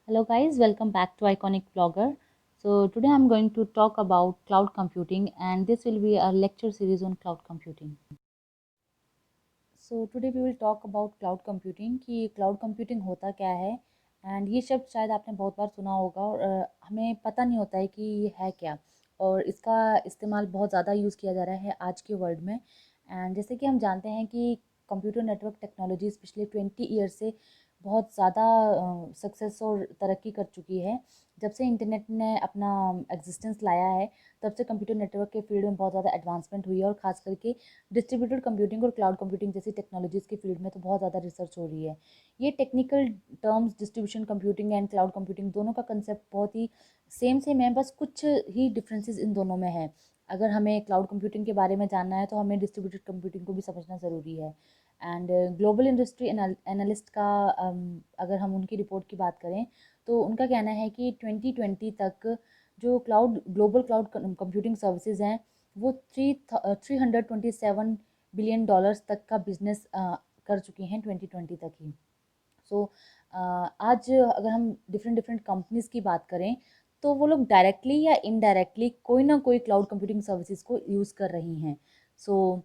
Hello guys, welcome back to Iconic Vlogger. So today I'm going to talk about cloud computing and this will be a lecture series on cloud computing. So today we will talk about cloud computing कि cloud computing होता क्या है and ये शब्द शायद आपने बहुत बार सुना होगा और हमें पता नहीं होता है कि ये है क्या और इसका इस्तेमाल बहुत ज़्यादा यूज़ किया जा रहा है आज के वर्ल्ड में। एंड जैसे कि हम जानते हैं कि कंप्यूटर नेटवर्क टेक्नोलॉजीज़ पिछले 20 ईयर से बहुत ज़्यादा सक्सेस और तरक्की कर चुकी है। जब से इंटरनेट ने अपना एग्जिस्टेंस लाया है तब से कंप्यूटर नेटवर्क के फील्ड में बहुत ज़्यादा एडवांसमेंट हुई है और ख़ास करके डिस्ट्रीब्यूटेड कंप्यूटिंग और क्लाउड कंप्यूटिंग जैसी टेक्नोलॉजीज़ के फील्ड में तो बहुत ज़्यादा रिसर्च हो रही है। ये technical terms distribution computing and cloud computing दोनों का कंसेप्ट बहुत ही सेम है, बस कुछ ही डिफरेंसेस इन दोनों में है। अगर हमें क्लाउड कंप्यूटिंग के बारे में जानना है तो हमें डिस्ट्रीब्यूटेड कंप्यूटिंग को भी समझना ज़रूरी है। एंड ग्लोबल इंडस्ट्री एनालिस्ट का अगर हम उनकी रिपोर्ट की बात करें तो उनका कहना है कि 2020 तक जो ग्लोबल क्लाउड कंप्यूटिंग सर्विसेज हैं वो 327 बिलियन डॉलर्स तक का बिजनेस कर चुकी हैं 2020 तक ही। सो आज अगर हम डिफरेंट डिफरेंट कंपनीज की बात करें तो वो लोग डायरेक्टली या इनडायरेक्टली कोई ना कोई क्लाउड कंप्यूटिंग सर्विसेज को यूज़ कर रही हैं। सो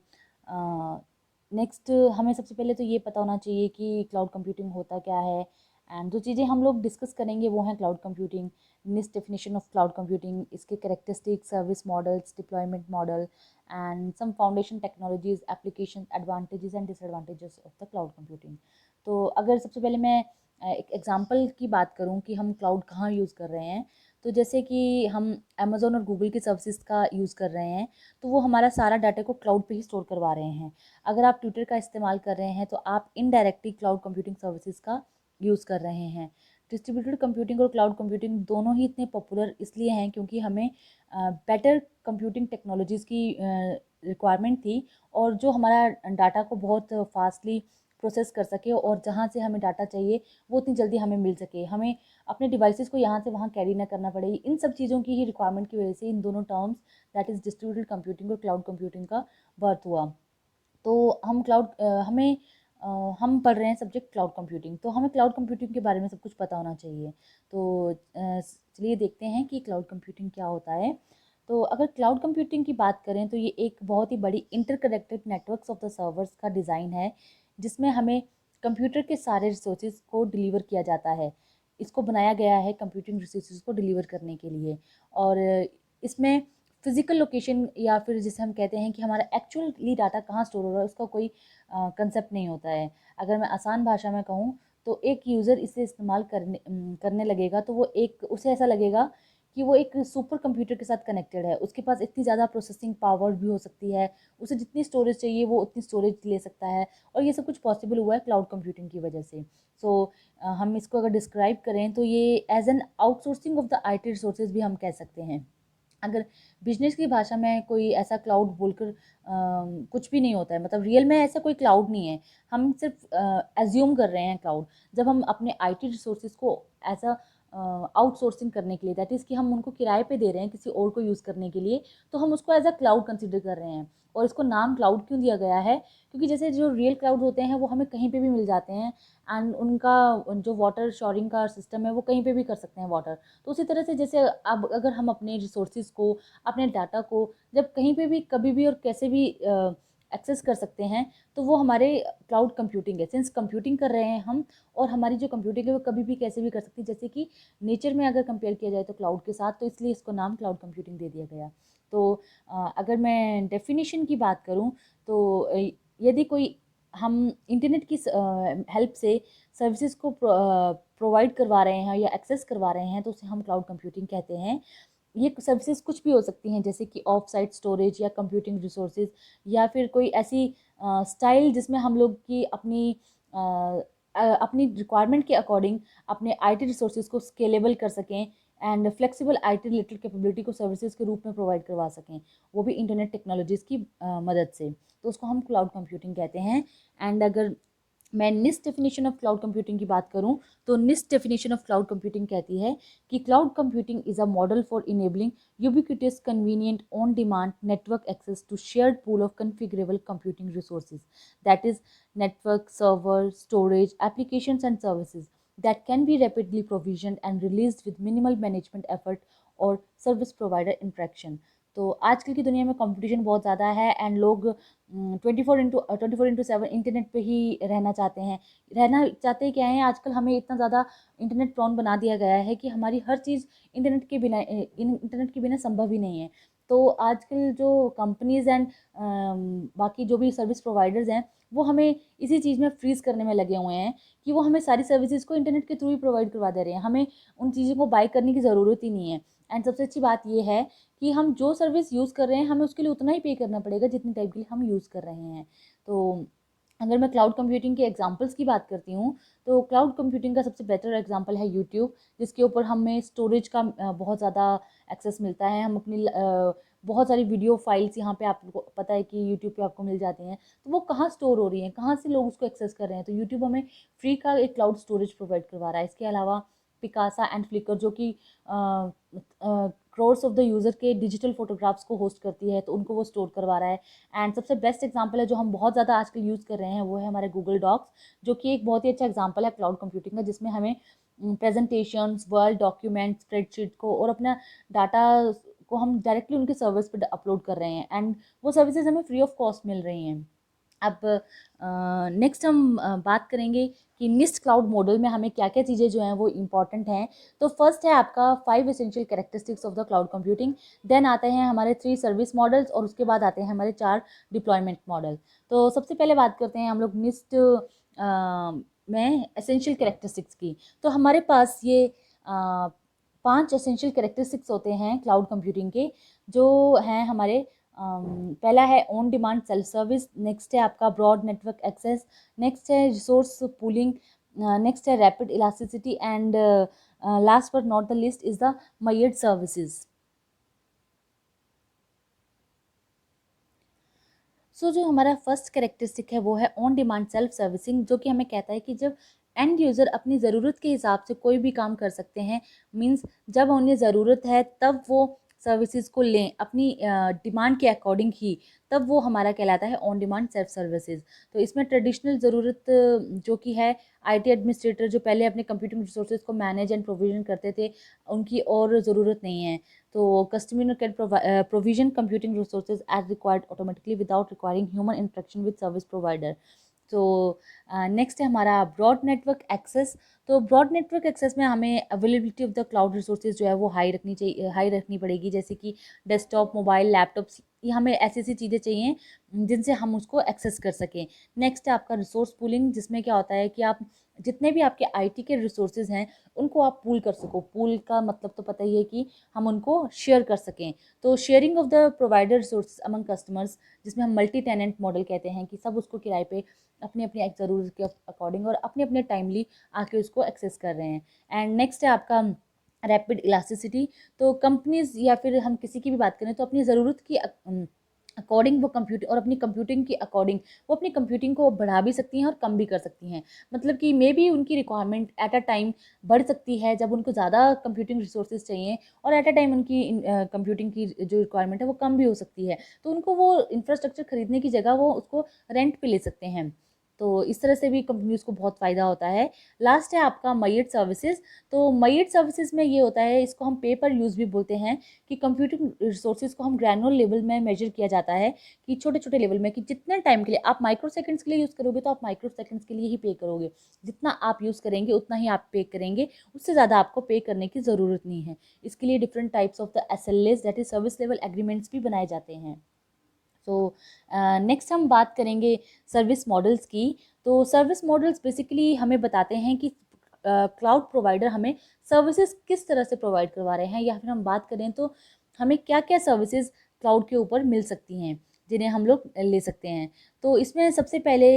नेक्स्ट हमें सबसे पहले तो ये पता होना चाहिए कि क्लाउड कंप्यूटिंग होता क्या है। एंड जो चीज़ें हम लोग डिस्कस करेंगे वो हैं cloud computing, NIST definition of cloud computing, इसके characteristic, service models, deployment model and some foundation technologies, application, advantages and disadvantages of the cloud computing. तो अगर सबसे पहले मैं एक एग्जांपल की बात करूं कि हम क्लाउड कहाँ यूज़ कर रहे हैं, तो जैसे कि हम अमेज़ोन और गूगल की सर्विसेज का यूज़ कर रहे हैं तो वो हमारा सारा डाटा को क्लाउड पे ही स्टोर करवा रहे हैं। अगर आप ट्विटर का इस्तेमाल कर रहे हैं तो आप इनडायरेक्टली क्लाउड कंप्यूटिंग सर्विसेज का यूज़ कर रहे हैं। डिस्ट्रीब्यूटेड कंप्यूटिंग और क्लाउड कंप्यूटिंग दोनों ही इतने पॉपुलर इसलिए हैं क्योंकि हमें बेटर कंप्यूटिंग टेक्नोलॉजीज़ की रिक्वायरमेंट थी और जो हमारा डाटा को बहुत फास्टली प्रोसेस कर सके और जहाँ से हमें डाटा चाहिए वो उतनी जल्दी हमें मिल सके, हमें अपने डिवाइसेस को यहाँ से वहाँ कैरी ना करना पड़े। इन सब चीज़ों की ही रिक्वायरमेंट की वजह से इन दोनों terms that is distributed computing और क्लाउड कंप्यूटिंग का बर्थ हुआ। तो हम पढ़ रहे हैं सब्जेक्ट क्लाउड कंप्यूटिंग, तो हमें क्लाउड कंप्यूटिंग के बारे में सब कुछ पता होना चाहिए। तो चलिए देखते हैं कि क्लाउड कंप्यूटिंग क्या होता है। तो अगर क्लाउड कंप्यूटिंग की बात करें तो ये एक बहुत ही बड़ी interconnected networks of the servers का डिज़ाइन है जिसमें हमें कंप्यूटर के सारे रिसोर्सेज को डिलीवर किया जाता है। इसको बनाया गया है कंप्यूटिंग रिसोर्सेज को डिलीवर करने के लिए और इसमें फिजिकल लोकेशन या फिर जिसे हम कहते हैं कि हमारा एक्चुअली डाटा कहाँ स्टोर हो रहा है उसका कोई कंसेप्ट नहीं होता है। अगर मैं आसान भाषा में कहूँ तो एक यूज़र इसे इस्तेमाल करने लगेगा तो वो एक उसे ऐसा लगेगा कि वो एक सुपर कंप्यूटर के साथ कनेक्टेड है, उसके पास इतनी ज़्यादा प्रोसेसिंग पावर भी हो सकती है, उसे जितनी स्टोरेज चाहिए वो उतनी स्टोरेज ले सकता है और ये सब कुछ पॉसिबल हुआ है क्लाउड कंप्यूटिंग की वजह से। सो हम इसको अगर डिस्क्राइब करें तो ये as an outsourcing of the IT resources भी हम कह सकते हैं। अगर बिजनेस की भाषा में कोई ऐसा क्लाउड बोलकर कुछ भी नहीं होता है, मतलब रियल में ऐसा कोई क्लाउड नहीं है, हम सिर्फ एज्यूम कर रहे हैं क्लाउड। जब हम अपने आईटी रिसोर्सेज को ऐसा आउटसोर्सिंग करने के लिए, दैट इज़ कि हम उनको किराए पे दे रहे हैं किसी और को यूज़ करने के लिए, तो हम उसको एज अ क्लाउड कंसिडर कर रहे हैं। और इसको नाम क्लाउड क्यों दिया गया है, क्योंकि जैसे जो रियल क्लाउड होते हैं वो हमें कहीं पे भी मिल जाते हैं एंड उनका जो वाटर शोरिंग का सिस्टम है वो कहीं पे भी कर सकते हैं वाटर। तो उसी तरह से जैसे अब अगर हम अपने रिसोर्सेज को, अपने डाटा को जब कहीं पे भी कभी भी और कैसे भी एक्सेस कर सकते हैं तो वो हमारे क्लाउड कंप्यूटिंग है। सिंस कंप्यूटिंग कर रहे हैं हम और हमारी जो कंप्यूटिंग है वो कभी भी कैसे भी कर सकती है, जैसे कि नेचर में अगर कंपेयर किया जाए तो क्लाउड के साथ, तो इसलिए इसको नाम क्लाउड कंप्यूटिंग दे दिया गया। तो अगर मैं डेफिनेशन की बात करूँ तो यदि कोई हम इंटरनेट की हेल्प से सर्विसेज को प्रोवाइड करवा रहे हैं या एक्सेस करवा रहे हैं तो उसे हम क्लाउड कंप्यूटिंग कहते हैं। ये सर्विसेज कुछ भी हो सकती हैं जैसे कि ऑफ साइट स्टोरेज या कंप्यूटिंग रिसोर्सेज या फिर कोई ऐसी स्टाइल जिसमें हम लोग की अपनी रिक्वायरमेंट के अकॉर्डिंग अपने आईटी रिसोर्सेज को स्केलेबल कर सकें and flexible IT related capability को सर्विसेज के रूप में प्रोवाइड करवा सकें, वो भी इंटरनेट टेक्नोलॉजीज़ की मदद से। तो उसको हम क्लाउड कंप्यूटिंग कहते हैं। एंड अगर मैं निस डेफिनेशन ऑफ क्लाउड कंप्यूटिंग की बात करूं तो निस डेफिनेशन ऑफ क्लाउड कंप्यूटिंग कहती है कि cloud computing is a model for enabling ubiquitous convenient on demand network access to shared pool of configurable computing resources, that is network, server, storage, applications and services. that can be rapidly provisioned and released with minimal management effort और service provider interaction. तो आजकल की दुनिया में competition बहुत ज़्यादा है and लोग 24/7 इंटरनेट पे ही रहना चाहते क्या हैं। आजकल हमें इतना ज़्यादा इंटरनेट प्रॉन बना दिया गया है कि हमारी हर चीज़ इंटरनेट के बिना संभव ही नहीं है। तो आजकल जो कंपनीज़ एंड बाकी जो भी सर्विस प्रोवाइडर्स हैं वो हमें इसी चीज़ में फ्रीज़ करने में लगे हुए हैं कि वो हमें सारी सर्विसेज को इंटरनेट के थ्रू ही प्रोवाइड करवा दे रहे हैं। हमें उन चीज़ों को बाय करने की ज़रूरत ही नहीं है। एंड सबसे अच्छी बात ये है कि हम जो सर्विस यूज़ कर रहे हैं हमें उसके लिए उतना ही पे करना पड़ेगा जितनी टाइम के लिए हम यूज़ कर रहे हैं। तो अगर मैं क्लाउड कंप्यूटिंग के एग्जांपल्स की बात करती हूँ तो क्लाउड कंप्यूटिंग का सबसे बेटर एग्जांपल है यूट्यूब, जिसके ऊपर हमें स्टोरेज का बहुत ज़्यादा एक्सेस मिलता है। हम अपनी बहुत सारी वीडियो फाइल्स यहाँ पे आपको पता है कि यूट्यूब पे आपको मिल जाती हैं। तो वो कहाँ स्टोर हो रही हैं, कहाँ से लोग उसको एक्सेस कर रहे हैं, तो यूट्यूब हमें फ्री का एक क्लाउड स्टोरेज प्रोवाइड करवा रहा है। इसके अलावा पिकासा एंड फ्लिकर जो कि क्रोर्स ऑफ द यूज़र के डिजिटल फोटोग्राफ्स को होस्ट करती है, तो उनको वो स्टोर करवा रहा है। एंड सबसे बेस्ट एग्जांपल है जो हम बहुत ज़्यादा आजकल यूज़ कर रहे हैं वो है हमारे गूगल डॉक्स, जो कि एक बहुत ही अच्छा एग्जांपल है क्लाउड कंप्यूटिंग का, जिसमें हमें प्रेजेंटेशंस, वर्ड डॉक्यूमेंट, स्प्रेडशीट को और अपना डाटा को हम डायरेक्टली उनके सर्वर्स पर अपलोड कर रहे हैं एंड वो सर्विसेज हमें फ्री ऑफ कॉस्ट मिल रही हैं। अब नेक्स्ट हम बात करेंगे कि निस्ट क्लाउड मॉडल में हमें क्या क्या चीज़ें जो हैं वो इम्पॉर्टेंट हैं। तो फर्स्ट है आपका 5 essential characteristics of the cloud computing, then आते हैं हमारे 3 सर्विस मॉडल्स और उसके बाद आते हैं हमारे 4 डिप्लॉयमेंट मॉडल। तो सबसे पहले बात करते हैं हम लोग निस्ट में एसेंशियल कैरेक्टरिस्टिक्स की। तो हमारे पास ये 5 एसेंशियल कैरेक्टरिस्टिक्स होते हैं क्लाउड कंप्यूटिंग के, जो हैं हमारे पहला है on demand self service, next है आपका ब्रॉड नेटवर्क एक्सेस, नेक्स्ट है रिसोर्स पूलिंग, नेक्स्ट है rapid elasticity and last but not the list is the measured services. So जो हमारा फर्स्ट कैरेक्टरिस्टिक है वो है ऑन डिमांड सेल्फ सर्विसिंग, जो कि हमें कहता है कि जब एंड यूज़र अपनी ज़रूरत के हिसाब से कोई भी काम कर सकते हैं, मींस जब उन्हें ज़रूरत है तब वो सर्विसेज को लें अपनी डिमांड के अकॉर्डिंग ही, तब वो हमारा कहलाता है ऑन डिमांड सेल्फ सर्विसेज। तो इसमें ट्रेडिशनल ज़रूरत जो कि है आईटी एडमिनिस्ट्रेटर जो पहले अपने कंप्यूटिंग रिसोर्सेज को मैनेज एंड प्रोविजन करते थे, उनकी और ज़रूरत नहीं है। तो customer can provision computing resources as required automatically without requiring human interaction with service provider। तो नेक्स्ट है हमारा ब्रॉड नेटवर्क एक्सेस। तो ब्रॉड नेटवर्क एक्सेस में हमें availability of the cloud resources जो है वो हाई रखनी पड़ेगी, जैसे कि डेस्कटॉप, मोबाइल, लैपटॉप्स, ये हमें ऐसी ऐसी चीज़ें चाहिए जिनसे हम उसको एक्सेस कर सकें। नेक्स्ट है आपका रिसोर्स पूलिंग, जिसमें क्या होता है कि आप जितने भी आपके आईटी के रिसोर्सेज हैं उनको आप पूल कर सको। पूल का मतलब तो पता ही है कि हम उनको शेयर कर सकें। तो sharing of the provider resources among customers, जिसमें हम मल्टी टेनेंट मॉडल कहते हैं कि सब उसको किराए पे अपनी अपनी एक ज़रूरत के अकॉर्डिंग और अपने अपने टाइमली आके उसको एक्सेस कर रहे हैं। एंड नेक्स्ट है आपका रैपिड इलास्टिसिटी। तो कंपनीज या फिर हम किसी की भी बात करें तो अपनी ज़रूरत की अकॉर्डिंग वो कंप्यूटर और अपनी कंप्यूटिंग की अकॉर्डिंग वो अपनी कंप्यूटिंग को बढ़ा भी सकती हैं और कम भी कर सकती हैं। मतलब कि मे बी उनकी रिक्वायरमेंट एट अ टाइम बढ़ सकती है जब उनको ज़्यादा कंप्यूटिंग रिसोर्सेज चाहिए, और एट अ टाइम उनकी कंप्यूटिंग की जो रिक्वायरमेंट है वो कम भी हो सकती है। तो उनको वो इंफ्रास्ट्रक्चर खरीदने की जगह वो उसको रेंट पे ले सकते हैं। तो इस तरह से भी कंपनीज को बहुत फ़ायदा होता है। लास्ट है आपका मयर्ड सर्विसेज। तो मयर्ड सर्विसेज में ये होता है, इसको हम पे पर यूज़ भी बोलते हैं, कि कंप्यूटिंग रिसोर्सेज को हम ग्रैनुलर लेवल में मेजर किया जाता है, कि छोटे छोटे लेवल में, कि जितने टाइम के लिए आप माइक्रो सेकंड्स के लिए यूज़ करोगे तो आप माइक्रो सेकंड्स के लिए ही पे करोगे, जितना आप यूज़ करेंगे उतना ही आप पे करेंगे, उससे ज़्यादा आपको पे करने की ज़रूरत नहीं है। इसके लिए different types of the SLAs that is service level agreements भी बनाए जाते हैं। तो नेक्स्ट हम बात करेंगे सर्विस मॉडल्स की। तो सर्विस मॉडल्स बेसिकली हमें बताते हैं कि क्लाउड प्रोवाइडर हमें सर्विसेज किस तरह से प्रोवाइड करवा रहे हैं, या फिर हम बात करें तो हमें क्या क्या सर्विसेज क्लाउड के ऊपर मिल सकती हैं जिन्हें हम लोग ले सकते हैं। तो इसमें सबसे पहले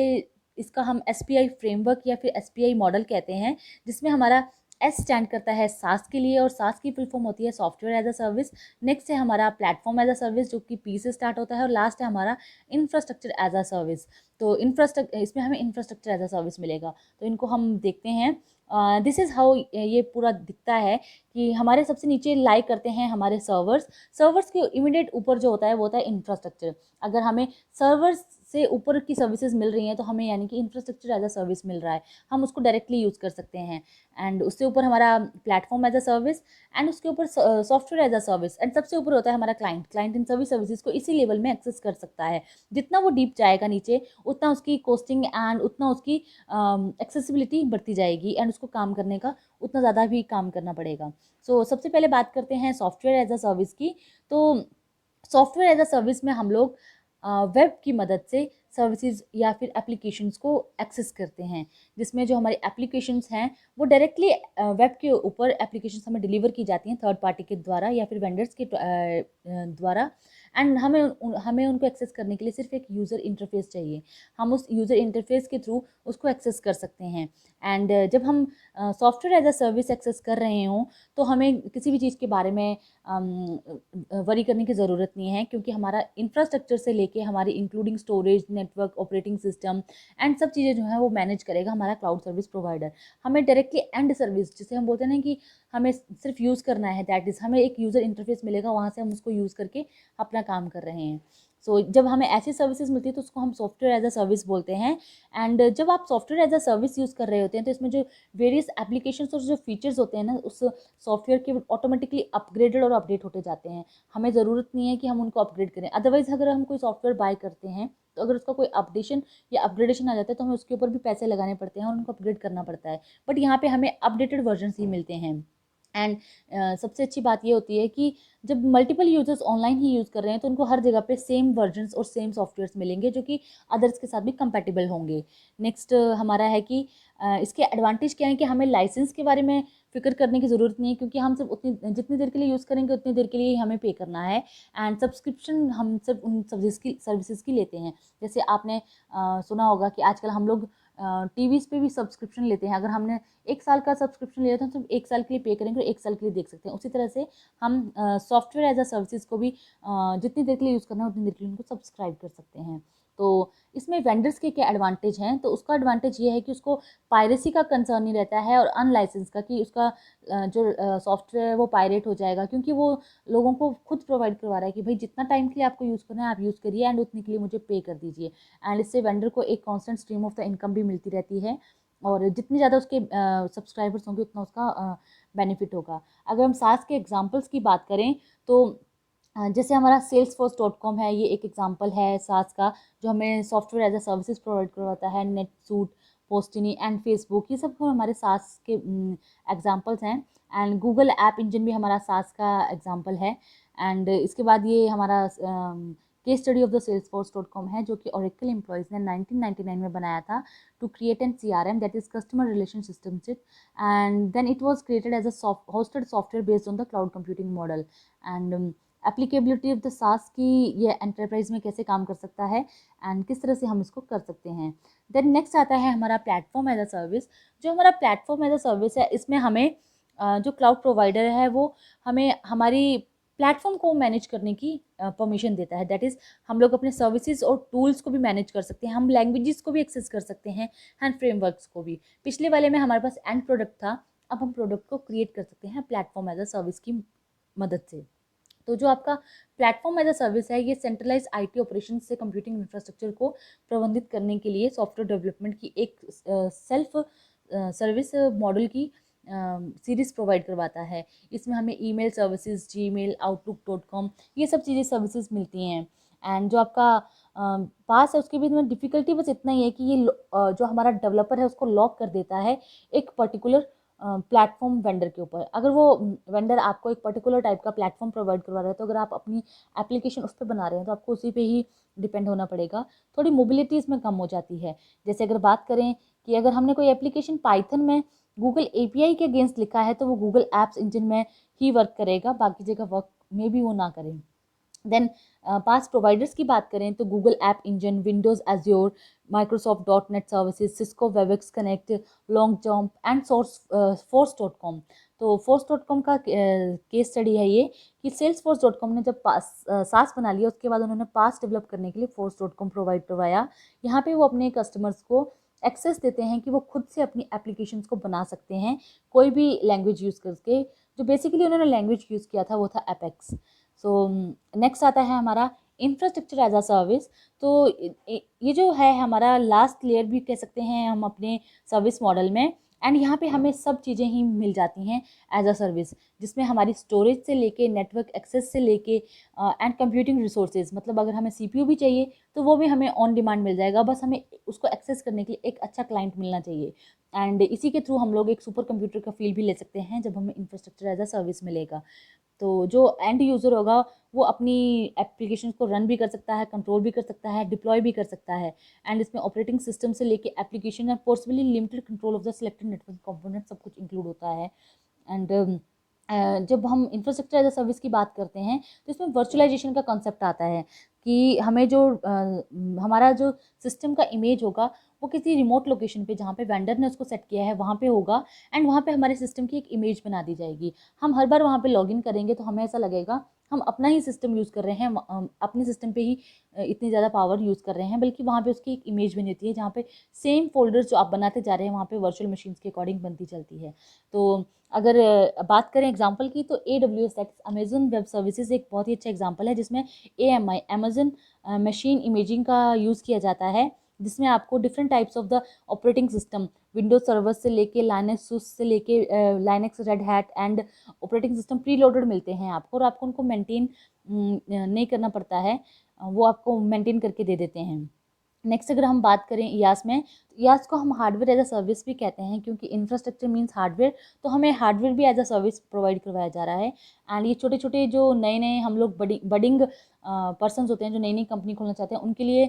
इसका हम SPI फ्रेमवर्क या फिर SPI मॉडल कहते हैं, जिसमें हमारा S स्टैंड करता है सास के लिए, और सास की फुल फॉर्म होती है software as a service. Next है हमारा प्लेटफॉर्म एज अ सर्विस, जो कि P से स्टार्ट होता है, और लास्ट है हमारा इंफ्रास्ट्रक्चर एज अ सर्विस। तो इंफ्रास्ट्रक्चर इसमें हमें इंफ्रास्ट्रक्चर एज अ सर्विस मिलेगा। तो इनको हम देखते हैं। दिस इज़ हाउ ये पूरा दिखता है, कि हमारे सबसे नीचे लाई करते हैं हमारे सर्वर्स। सर्वर्स के इमीडिएट ऊपर जो होता है वो होता है इंफ्रास्ट्रक्चर। अगर हमें सर्वर्स से ऊपर की सर्विसेज मिल रही हैं, तो हमें यानी कि इंफ्रास्ट्रक्चर एज अ सर्विस मिल रहा है, हम उसको डायरेक्टली यूज़ कर सकते हैं। एंड उससे ऊपर हमारा platform as a service, and उसके ऊपर software as a service, and सबसे ऊपर होता है हमारा क्लाइंट इन सभी सर्विसेज को इसी लेवल में एक्सेस कर सकता है। जितना वो डीप जाएगा नीचे, उतना उसकी कोस्टिंग एंड उतना उसकी एक्सेसिबिलिटी बढ़ती जाएगी, एंड उसको काम करने का उतना ज़्यादा भी काम करना पड़ेगा। सबसे पहले बात करते हैं सॉफ्टवेयर एज अ सर्विस की। तो सॉफ्टवेयर एज अ सर्विस में हम लोग वेब की मदद से सर्विसेज या फिर एप्लीकेशंस को एक्सेस करते हैं, जिसमें जो हमारी एप्लीकेशंस हैं वो डायरेक्टली वेब के ऊपर एप्लीकेशंस हमें डिलीवर की जाती हैं थर्ड पार्टी के द्वारा या फिर वेंडर्स के द्वारा। एंड हमें उनको एक्सेस करने के लिए सिर्फ एक यूज़र इंटरफेस चाहिए, हम उस यूज़र इंटरफेस के थ्रू उसको एक्सेस कर सकते हैं। एंड जब हम software as a service access कर रहे हों, तो हमें किसी भी चीज़ के बारे में वरी करने की ज़रूरत नहीं है, क्योंकि हमारा इंफ्रास्ट्रक्चर से लेके हमारी including storage, network, operating system and सब चीज़ें जो है वो मैनेज करेगा हमारा क्लाउड सर्विस प्रोवाइडर। हमें डायरेक्टली एंड सर्विस, जिसे हम बोलते हैं ना कि हमें सिर्फ यूज़ करना है, दैट इज़ हमें एक यूज़र इंटरफेस मिलेगा, वहाँ से हम उसको यूज़ करके अपना काम कर रहे हैं। जब हमें ऐसी सर्विसेज मिलती है तो उसको हम सॉफ्टवेयर एज अ सर्विस बोलते हैं। एंड जब आप software as a service use कर रहे होते हैं, तो इसमें जो वेरियस एप्लीकेशंस और जो फीचर्स होते हैं ना, उस सॉफ्टवेयर के ऑटोमेटिकली अपग्रेडेड और अपडेट होते जाते हैं। हमें ज़रूरत नहीं है कि हम उनको अपग्रेड करें। अदरवाइज़ अगर हम कोई सॉफ्टवेयर बाय करते हैं, तो अगर उसका कोई अपडेशन या अपग्रेडेशन आ जाता है, तो हमें उसके ऊपर भी पैसे लगाने पड़ते हैं और उनको अपग्रेड करना पड़ता है। बट यहाँ पे हमें अपडेटेड वर्जन ही मिलते हैं। एंड सबसे अच्छी बात ये होती है कि जब मल्टीपल यूजर्स ऑनलाइन ही यूज़ कर रहे हैं, तो उनको हर जगह पे सेम वर्जन्स और सेम सॉफ्टवेयर्स मिलेंगे, जो कि अदर्स के साथ भी कंपैटिबल होंगे। नेक्स्ट हमारा है कि इसके एडवांटेज क्या है कि हमें लाइसेंस के बारे में फ़िक्र करने की ज़रूरत नहीं है, क्योंकि हम सिर्फ उतनी जितनी देर के लिए यूज़ करेंगे उतनी देर के लिए ही हमें पे करना है। एंड सब्सक्रिप्शन हम सिर्फ उन सर्विसेज की लेते हैं। जैसे आपने सुना होगा कि आजकल हम लोग टीवीज़ पे भी सब्सक्रिप्शन लेते हैं। अगर हमने 1 साल का सब्सक्रिप्शन लिया था, तो 1 साल के लिए पे करेंगे और 1 साल के लिए देख सकते हैं। उसी तरह से हम सॉफ्टवेयर एज अ सर्विसेज को भी जितनी देर के लिए यूज़ करना है उतनी देर के लिए उनको सब्सक्राइब कर सकते हैं। तो इसमें वेंडर्स के क्या एडवांटेज हैं, तो उसका एडवांटेज ये है कि उसको पायरेसी का कंसर्न नहीं रहता है, और अनलाइसेंस का, कि उसका जो सॉफ्टवेयर है वो पायरेट हो जाएगा, क्योंकि वो लोगों को खुद प्रोवाइड करवा रहा है कि भाई जितना टाइम के लिए आपको यूज़ करना है आप यूज़ करिए, एंड उतने के लिए मुझे पे कर दीजिए। एंड इससे वेंडर को एक constant stream of the income भी मिलती रहती है, और जितनी ज़्यादा उसके सब्सक्राइबर्स होंगे उतना उसका बेनिफिट होगा। अगर हम सास के एग्जांपल्स की बात करें, तो जैसे हमारा salesforce.com है, ये एक एग्जांपल है सास का, जो हमें software as a services provide करवाता है। नेटसूट, पोस्टिनी एंड फेसबुक, ये सब हमारे सास के एग्जांपल्स हैं। एंड गूगल ऐप इंजन भी हमारा सास का एग्जांपल है। एंड इसके बाद ये हमारा case study of the salesforce.com है, जो कि ओरेकल एम्प्लॉयज़ ने 1999 में बनाया था to create an CRM, that is customer relation सिस्टमशिप। And then it was created as a hosted software based on the cloud computing model. And applicability of the SaaS की ये एंटरप्राइज में कैसे काम कर सकता है, एंड किस तरह से हम इसको कर सकते हैं। देन नेक्स्ट आता है हमारा प्लेटफॉर्म एज अ सर्विस। जो हमारा प्लेटफॉर्म एज अ सर्विस है, इसमें हमें जो क्लाउड प्रोवाइडर है वो हमें हमारी प्लेटफॉर्म को मैनेज करने की परमिशन देता है। दैट इज़ हम लोग अपने सर्विसेज और टूल्स को भी मैनेज कर सकते हैं, हम लैंग्वेजेस को भी एक्सेस कर सकते हैं, एंड फ्रेमवर्क्स को भी। पिछले वाले में हमारे पास एंड प्रोडक्ट था, अब हम प्रोडक्ट को क्रिएट कर सकते हैं प्लेटफॉर्म एज अ सर्विस की मदद से। तो जो आपका प्लेटफॉर्म एज अ सर्विस है, ये सेंट्रलाइज IT ऑपरेशन से कंप्यूटिंग इंफ्रास्ट्रक्चर को प्रबंधित करने के लिए सॉफ्टवेयर डेवलपमेंट की एक सेल्फ सर्विस मॉडल की सीरीज प्रोवाइड करवाता है। इसमें हमें ईमेल सर्विसेज, जीमेल, outlook.com, ये सब चीज़ें सर्विसेज मिलती हैं। एंड जो आपका पास है, उसके बीच में डिफ़िकल्टी बस इतना ही है कि ये जो हमारा डेवलपर है उसको लॉक कर देता है एक पर्टिकुलर प्लेटफॉर्म वेंडर के ऊपर। अगर वो वेंडर आपको एक पर्टिकुलर टाइप का प्लेटफॉर्म प्रोवाइड करवा रहा है, तो अगर आप अपनी एप्लीकेशन उस पर बना रहे हैं, तो आपको उसी पे ही डिपेंड होना पड़ेगा। थोड़ी मोबिलिटी इसमें कम हो जाती है। जैसे अगर बात करें कि अगर हमने कोई एप्लीकेशन पाइथन में गूगल API के अगेंस्ट लिखा है, तो वो गूगल एप्स इंजन में ही वर्क करेगा, बाकी जगह वर्क में भी वो ना करें। देन पास प्रोवाइडर्स की बात करें, तो Google app engine, Windows azure, Microsoft .NET services, Cisco Webex connect, long jump and force.com। तो force.com का केस स्टडी है ये, कि salesforce.com ने जब सास बना लिया, उसके बाद उन्होंने पास डेवलप करने के लिए force.com प्रोवाइड करवाया। यहाँ पे वो अपने कस्टमर्स को एक्सेस देते हैं कि वो खुद से अपनी एप्लीकेशंस को बना सकते हैं, कोई भी लैंग्वेज यूज़ करके। जो बेसिकली उन्होंने लैंग्वेज यूज़ किया था वो था एपेक्स। नेक्स्ट आता है हमारा इंफ्रास्ट्रक्चर एज अ सर्विस, तो ये जो है हमारा लास्ट लेयर भी कह सकते हैं हम अपने सर्विस मॉडल में। एंड यहाँ पे हमें सब चीज़ें ही मिल जाती हैं एज अ सर्विस, जिसमें हमारी स्टोरेज से लेके नेटवर्क एक्सेस से लेके एंड कंप्यूटिंग रिसोर्सेज, मतलब अगर हमें सीपीयू भी चाहिए तो वो भी हमें ऑन डिमांड मिल जाएगा, बस हमें उसको एक्सेस करने के लिए एक अच्छा क्लाइंट मिलना चाहिए। एंड इसी के थ्रू हम लोग एक सुपर कंप्यूटर का फील भी ले सकते हैं जब हमें इंफ्रास्ट्रक्चर एज अ सर्विस मिलेगा। तो जो एंड यूज़र होगा वो अपनी एप्लीकेशन को रन भी कर सकता है, कंट्रोल भी कर सकता है, डिप्लॉय भी कर सकता है। एंड इसमें ऑपरेटिंग सिस्टम से लेके application and possibly limited control of the selected network component सब कुछ इंक्लूड होता है। एंड जब हम इंफ्रास्ट्रक्चर एज अ सर्विस की बात करते हैं तो इसमें वर्चुअलाइजेशन का कॉन्सेप्ट आता है कि हमें जो हमारा जो सिस्टम का इमेज होगा वो किसी रिमोट लोकेशन पे जहाँ पे वेंडर ने उसको सेट किया है वहाँ पे होगा। एंड वहाँ पे हमारे सिस्टम की एक इमेज बना दी जाएगी। हम हर बार वहाँ पे लॉगिन करेंगे तो हमें ऐसा लगेगा हम अपना ही सिस्टम यूज़ कर रहे हैं, अपने सिस्टम पे ही इतनी ज़्यादा पावर यूज़ कर रहे हैं, बल्कि वहाँ पे उसकी एक इमेज बनी होती है जहाँ पे सेम फोल्डर्स जो आप बनाते जा रहे हैं वहाँ पे वर्चुअल मशीन्स के अकॉर्डिंग बनती चलती है। तो अगर बात करें एग्जांपल की तो AWS x Amazon web services एक बहुत ही अच्छा एग्जांपल है, जिसमें AMI अमेजन मशीन इमेजिंग का यूज़ किया जाता है, जिसमें आपको different types of the operating system Windows server से लेके लाइनक्स से लेके Linux red hat and operating system pre loaded मिलते हैं आपको, और आपको उनको मेंटेन नहीं करना पड़ता है, वो आपको मेंटेन करके दे देते हैं। नेक्स्ट अगर हम बात करें यास में, तो यास को हम हार्डवेयर एज अ सर्विस भी कहते हैं, क्योंकि इंफ्रास्ट्रक्चर मींस हार्डवेयर, तो हमें हार्डवेयर भी एज अ सर्विस प्रोवाइड करवाया जा रहा है। एंड ये छोटे छोटे जो नए नए हम लोग बडिंग पर्सनस होते हैं जो नई नई कंपनी खोलना चाहते हैं उनके लिए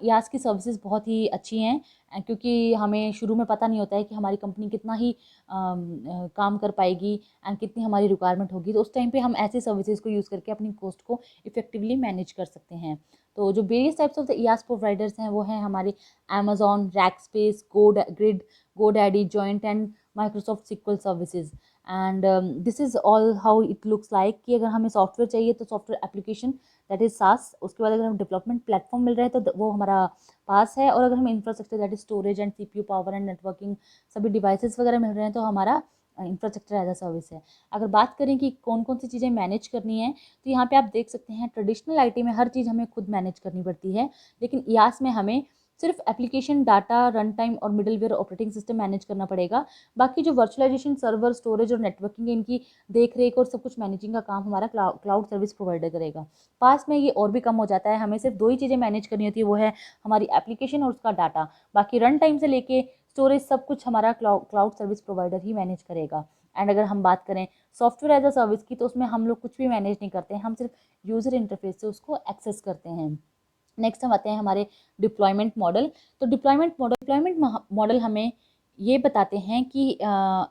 यास की सर्विसेज बहुत ही अच्छी हैं, क्योंकि हमें शुरू में पता नहीं होता है कि हमारी कंपनी कितना ही काम कर पाएगी एंड कितनी हमारी रिक्वायरमेंट होगी, तो उस टाइम पे हम ऐसी सर्विसेज को यूज़ करके अपनी कॉस्ट को इफेक्टिवली मैनेज कर सकते हैं। तो जो various types of the IaaS providers हैं वो हैं हमारे Amazon, Rackspace, GoDaddy, GoDaddy, Joint and Microsoft SQL services. And this is all how it looks like कि अगर हमें सॉफ्टवेयर चाहिए तो सॉफ्टवेयर एप्लीकेशन दैट इज सास, उसके बाद अगर हम डेवलपमेंट प्लेटफॉर्म मिल रहा है तो वो हमारा पास है, और अगर हमें infrastructure that is storage and CPU power and networking सभी डिवाइसेस वगैरह मिल रहे हैं तो हमारा इंफ्रास्ट्रक्चर एज अ सर्विस है। अगर बात करें कि कौन कौन सी चीज़ें मैनेज करनी है, तो यहाँ पे आप देख सकते हैं ट्रेडिशनल IT में हर चीज़ हमें खुद मैनेज करनी पड़ती है, लेकिन IaaS में हमें सिर्फ एप्लीकेशन डाटा रन टाइम और मिडलवेयर ऑपरेटिंग सिस्टम मैनेज करना पड़ेगा। बाकी जो वर्चुअलाइजेशन सर्वर स्टोरेज और नेटवर्किंग है इनकी देख रेख और सब कुछ मैनेजिंग का काम हमारा क्लाउड सर्विस प्रोवाइडर करेगा। पास में ये और भी कम हो जाता है, हमें सिर्फ दो ही चीज़ें मैनेज करनी होती है, वो है हमारी एप्लीकेशन और उसका डाटा। बाकी रन टाइम से लेके स्टोरेज सब कुछ हमारा क्लाउड सर्विस प्रोवाइडर ही मैनेज करेगा। एंड अगर हम बात करें सॉफ्टवेयर एज अ सर्विस की, तो उसमें हम लोग कुछ भी मैनेज नहीं करते हैं, हम सिर्फ यूज़र इंटरफेस से उसको एक्सेस करते हैं। नेक्स्ट हम आते हैं हमारे डिप्लॉयमेंट मॉडल। तो डिप्लॉयमेंट मॉडल हमें ये बताते हैं कि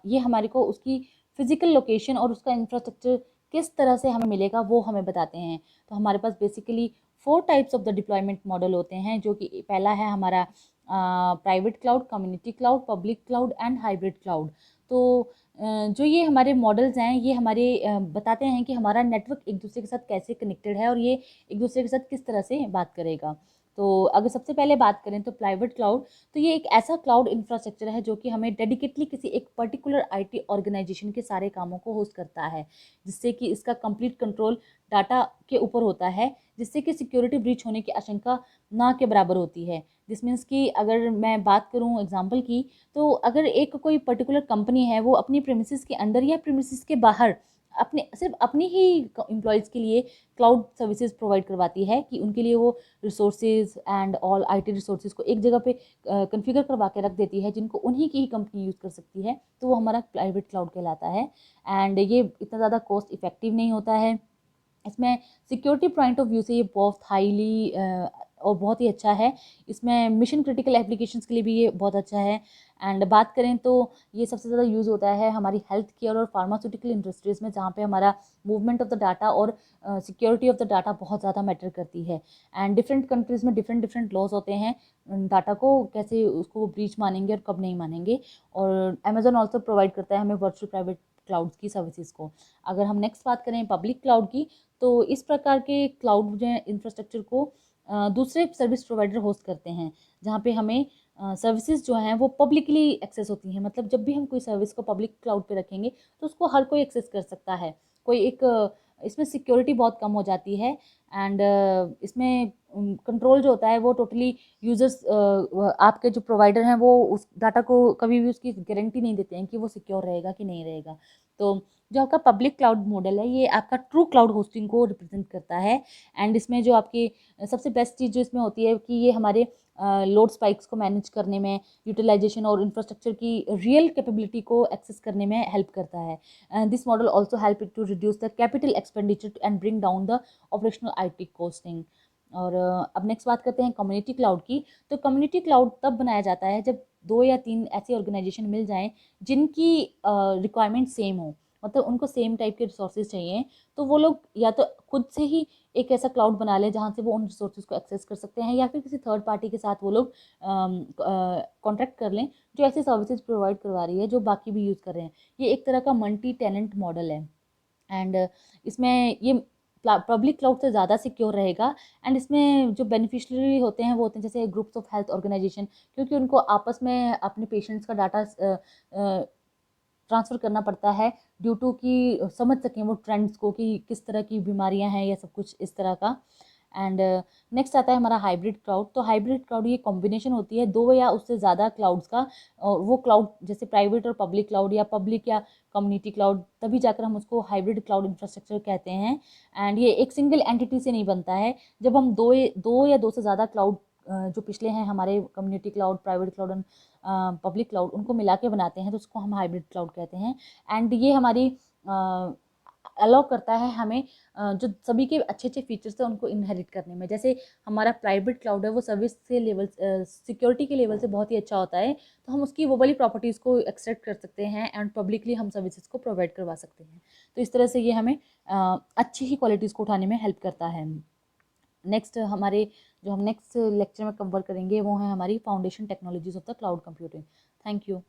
ये हमारे को उसकी फिजिकल लोकेशन और उसका इंफ्रास्ट्रक्चर किस तरह से हमें मिलेगा वो हमें बताते हैं। तो हमारे पास basically 4 types of the deployment model होते हैं, जो कि पहला है हमारा private cloud, community cloud, public cloud and hybrid cloud. तो जो ये हमारे मॉडल्स हैं ये हमारे बताते हैं कि हमारा नेटवर्क एक दूसरे के साथ कैसे कनेक्टेड है और ये एक दूसरे के साथ किस तरह से बात करेगा। तो अगर सबसे पहले बात करें तो प्राइवेट क्लाउड, तो ये एक ऐसा क्लाउड इंफ्रास्ट्रक्चर है जो कि हमें डेडिकेटली किसी एक पर्टिकुलर IT ऑर्गेनाइजेशन के सारे कामों को होस्ट करता है, जिससे कि इसका कंप्लीट कंट्रोल डाटा के ऊपर होता है, जिससे कि सिक्योरिटी ब्रीच होने की आशंका ना के बराबर होती है। दिस मीन्स कि अगर मैं बात करूं एग्जांपल की, तो अगर एक कोई पर्टिकुलर कंपनी है वो अपनी प्रीमिसेस के अंदर या प्रीमिसेस के बाहर अपने सिर्फ अपनी ही एम्प्लॉयज़ के लिए क्लाउड सर्विसेज प्रोवाइड करवाती है कि उनके लिए वो resources and all IT resources को एक जगह पे कन्फिगर करवा के रख देती है जिनको उन्हीं की ही कंपनी यूज़ कर सकती है, तो वो हमारा प्राइवेट क्लाउड कहलाता है। एंड ये इतना ज़्यादा कॉस्ट इफेक्टिव नहीं होता है, इसमें सिक्योरिटी पॉइंट ऑफ व्यू से ये बहुत हाईली और बहुत ही अच्छा है। इसमें मिशन क्रिटिकल एप्लीकेशंस के लिए भी ये बहुत अच्छा है। एंड बात करें तो ये सबसे ज़्यादा यूज़ होता है हमारी हेल्थ केयर और फार्मास्यूटिकल इंडस्ट्रीज़ में, जहाँ पे हमारा मूवमेंट ऑफ द डाटा और सिक्योरिटी ऑफ द डाटा बहुत ज़्यादा मैटर करती है। एंड डिफरेंट कंट्रीज़ में डिफरेंट डिफरेंट लॉज होते हैं डाटा को कैसे उसको ब्रीच मानेंगे और कब नहीं मानेंगे, और अमेजोन ऑल्सो प्रोवाइड करता है हमें वर्चुअल प्राइवेट क्लाउड्स की सर्विसेज को। अगर हम नेक्स्ट बात करें पब्लिक क्लाउड की, तो इस प्रकार के क्लाउड जो है इंफ्रास्ट्रक्चर को दूसरे सर्विस प्रोवाइडर होस्ट करते हैं, जहाँ पे हमें सर्विसेज जो हैं वो पब्लिकली एक्सेस होती हैं। मतलब जब भी हम कोई सर्विस को पब्लिक क्लाउड पे रखेंगे तो उसको हर कोई एक्सेस कर सकता है। कोई इसमें सिक्योरिटी बहुत कम हो जाती है एंड इसमें कंट्रोल जो होता है वो टोटली यूजर्स, आपके जो प्रोवाइडर हैं वो उस डाटा को कभी भी उसकी गारंटी नहीं देते हैं कि वो सिक्योर रहेगा कि नहीं रहेगा। तो जो आपका पब्लिक क्लाउड मॉडल है ये आपका ट्रू क्लाउड होस्टिंग को रिप्रेजेंट करता है एंड इसमें जो आपकी सबसे बेस्ट चीज़ जो इसमें होती है कि ये हमारे लोड स्पाइक्स को मैनेज करने में, यूटिलाइजेशन और इंफ्रास्ट्रक्चर की रियल कैपेबिलिटी को एक्सेस करने में हेल्प करता है। This model also help it to reduce the capital expenditure and bring down the operational IT costing. और अब नेक्स्ट बात करते हैं कम्युनिटी क्लाउड की। तो कम्युनिटी क्लाउड तब बनाया जाता है जब 2 या 3 ऐसी ऑर्गेनाइजेशन मिल जाएं जिनकी रिक्वायरमेंट सेम हो, मतलब उनको सेम टाइप के रिसोर्सेज चाहिए। तो वो लोग या तो खुद से ही एक ऐसा क्लाउड बना ले जहाँ से वो उन रिसोर्सेज को एक्सेस कर सकते हैं, या फिर किसी थर्ड पार्टी के साथ वो लोग कॉन्ट्रैक्ट कर लें जो ऐसी सर्विसेज प्रोवाइड करवा रही है जो बाकी भी यूज़ कर रहे हैं। ये एक तरह का मल्टी टेनेंट मॉडल है एंड इसमें ये पब्लिक क्लाउड से ज़्यादा सिक्योर रहेगा एंड इसमें जो बेनिफिशियरी होते हैं वो होते हैं जैसे ग्रुप्स ऑफ हेल्थ ऑर्गेनाइजेशन, क्योंकि उनको आपस में अपने पेशेंट्स का डाटा ट्रांसफ़र करना पड़ता है ड्यू टू कि समझ सकें वो ट्रेंड्स को कि किस तरह की बीमारियां हैं या सब कुछ इस तरह का। एंड नेक्स्ट आता है हमारा हाइब्रिड क्लाउड। तो हाइब्रिड क्लाउड ये कॉम्बिनेशन होती है 2 या उससे ज़्यादा क्लाउड्स का, और वो क्लाउड जैसे प्राइवेट और पब्लिक क्लाउड या पब्लिक या कम्युनिटी क्लाउड, तभी जाकर हम उसको हाइब्रिड क्लाउड इंफ्रास्ट्रक्चर कहते हैं। एंड ये एक सिंगल एंटिटी से नहीं बनता है। जब हम दो या दो से ज़्यादा क्लाउड जो पिछले हैं हमारे community cloud, private cloud and public cloud, उनको मिला के बनाते हैं तो उसको हम हाइब्रिड क्लाउड कहते हैं। एंड ये हमारी अलाउ करता है हमें जो सभी के अच्छे अच्छे फीचर्स हैं उनको इनहेरिट करने में। जैसे हमारा प्राइवेट क्लाउड है वो सर्विस के लेवल, सिक्योरिटी के लेवल से बहुत ही अच्छा होता है, तो हम उसकी वो वाली प्रॉपर्टीज़ को एक्सट्रैक्ट कर सकते हैं एंड पब्लिकली हम सर्विसेज को प्रोवाइड करवा सकते हैं। तो इस तरह से ये हमें अच्छी ही क्वालिटीज़ को उठाने में हेल्प करता है। नेक्स्ट हमारे जो हम नेक्स्ट लेक्चर में कवर करेंगे वो है हमारी foundation technologies of the cloud computing. Thank you.